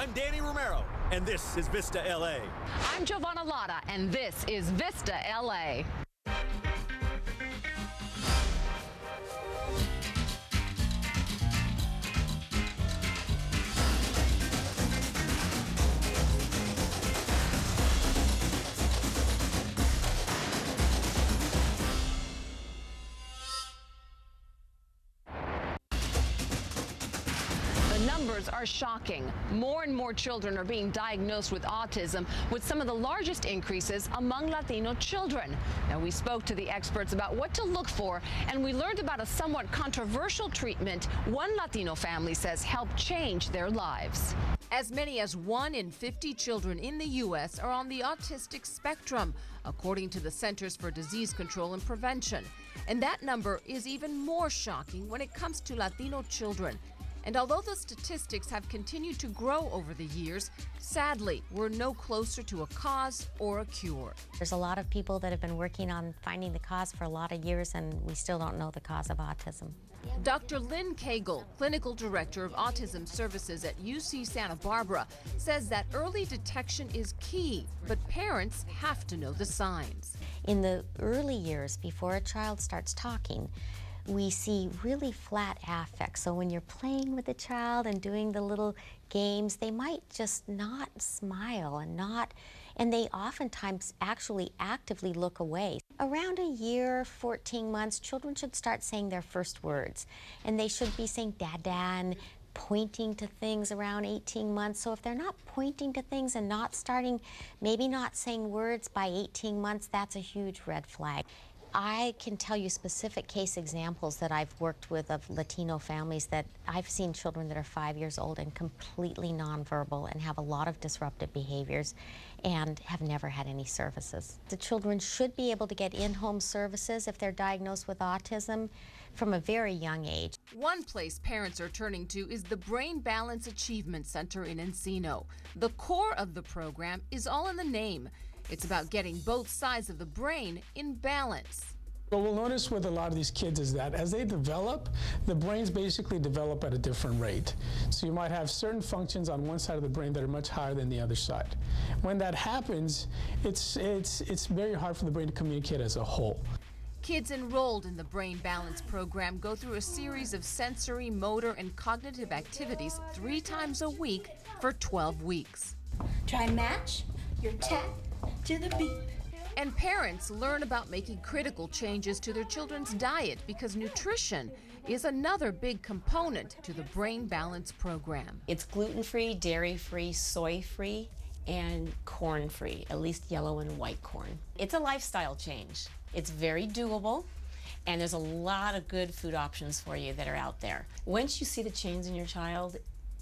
I'm Danny Romero, and this is Vista LA. I'm Giovanna Lotta, and this is Vista LA. Numbers are shocking. More and more children are being diagnosed with autism, with some of the largest increases among Latino children. Now, we spoke to the experts about what to look for, and we learned about a somewhat controversial treatment one Latino family says helped change their lives. As many as 1 in 50 children in the U.S. are on the autistic spectrum, according to the Centers for Disease Control and Prevention. And that number is even more shocking when it comes to Latino children. And although the statistics have continued to grow over the years, sadly, we're no closer to a cause or a cure. There's a lot of people that have been working on finding the cause for a lot of years, and we still don't know the cause of autism. Dr. Lynn Cagle, Clinical Director of Autism Services at UC Santa Barbara, says that early detection is key, but parents have to know the signs. In the early years, before a child starts talking, we see really flat affects. So when you're playing with the child and doing the little games, they might just not smile and they oftentimes actually actively look away. Around a year, 14 months, children should start saying their first words. And they should be saying dada and pointing to things around 18 months. So if they're not pointing to things and maybe not saying words by 18 months, that's a huge red flag. I can tell you specific case examples that I've worked with of Latino families that I've seen children that are 5 years old and completely nonverbal and have a lot of disruptive behaviors and have never had any services. The children should be able to get in-home services if they're diagnosed with autism from a very young age. One place parents are turning to is the Brain Balance Achievement Center in Encino. The core of the program is all in the name. It's about getting both sides of the brain in balance. What we'll notice with a lot of these kids is that as they develop, the brains basically develop at a different rate. So you might have certain functions on one side of the brain that are much higher than the other side. When that happens, it's very hard for the brain to communicate as a whole. Kids enrolled in the Brain Balance program go through a series of sensory, motor, and cognitive activities 3 times a week for 12 weeks. Try and match your tap to the beat. And parents learn about making critical changes to their children's diet because nutrition is another big component to the Brain Balance program. It's gluten-free, dairy-free, soy-free, and corn-free, at least yellow and white corn. It's a lifestyle change. It's very doable, and there's a lot of good food options for you that are out there. Once you see the change in your child,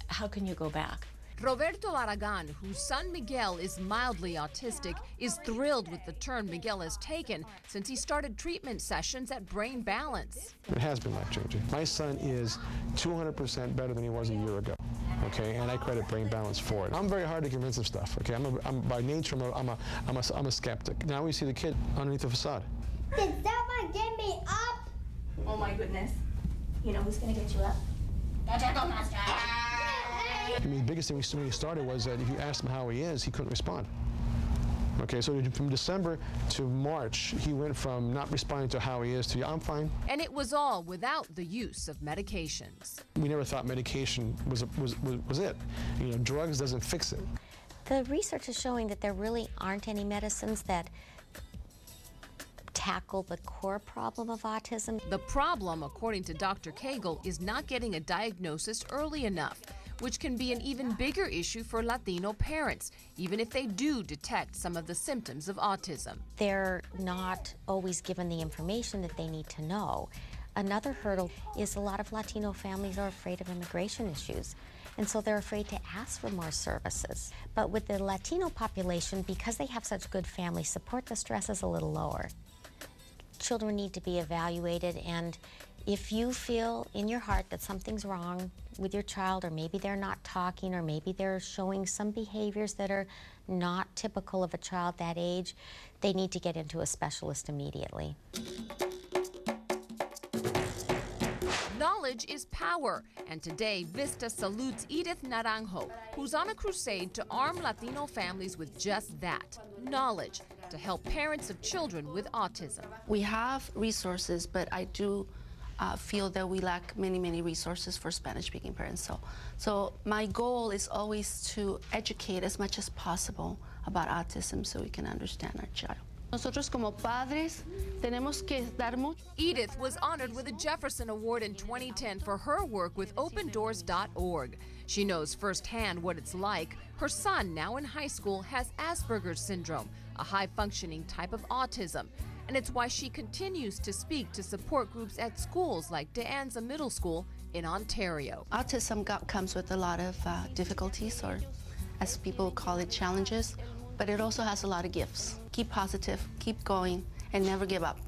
how can you go back? Roberto Aragon, whose son Miguel is mildly autistic, is thrilled with the turn Miguel has taken since he started treatment sessions at Brain Balance. It has been life-changing. My son is 200% better than he was a year ago, okay, and I credit Brain Balance for it. I'm very hard to convince of stuff, okay. I'm by nature, I'm a skeptic. Now we see the kid underneath the facade. Did someone get me up? Oh my goodness. You know who's gonna get you up? The Taco Master. I mean, the biggest thing when he started was that if you asked him how he is, he couldn't respond. Okay, so from December to March, he went from not responding to how he is to, I'm fine. And it was all without the use of medications. We never thought medication was it. You know, drugs doesn't fix it. The research is showing that there really aren't any medicines that tackle the core problem of autism. The problem, according to Dr. Cagle, is not getting a diagnosis early enough, which can be an even bigger issue for Latino parents, even if they do detect some of the symptoms of autism. They're not always given the information that they need to know. Another hurdle is a lot of Latino families are afraid of immigration issues, and so they're afraid to ask for more services. But with the Latino population, because they have such good family support, the stress is a little lower. Children need to be evaluated, and if you feel in your heart that something's wrong with your child, or maybe they're not talking, or maybe they're showing some behaviors that are not typical of a child that age, they need to get into a specialist immediately. Knowledge is power, and today Vista salutes Edith Naranjo, who's on a crusade to arm Latino families with just that, knowledge, to help parents of children with autism. We have resources, but I do feel that we lack many resources for Spanish-speaking parents. So my goal is always to educate as much as possible about autism so we can understand our child. Nosotros como padres tenemos que dar mucho. Edith was honored with a Jefferson Award in 2010 for her work with opendoors.org. She knows firsthand what it's like. Her son, now in high school, has Asperger's syndrome, a high-functioning type of autism. And it's why she continues to speak to support groups at schools like De Anza Middle School in Ontario. Autism comes with a lot of difficulties, or as people call it, challenges, but it also has a lot of gifts. Keep positive, keep going, and never give up.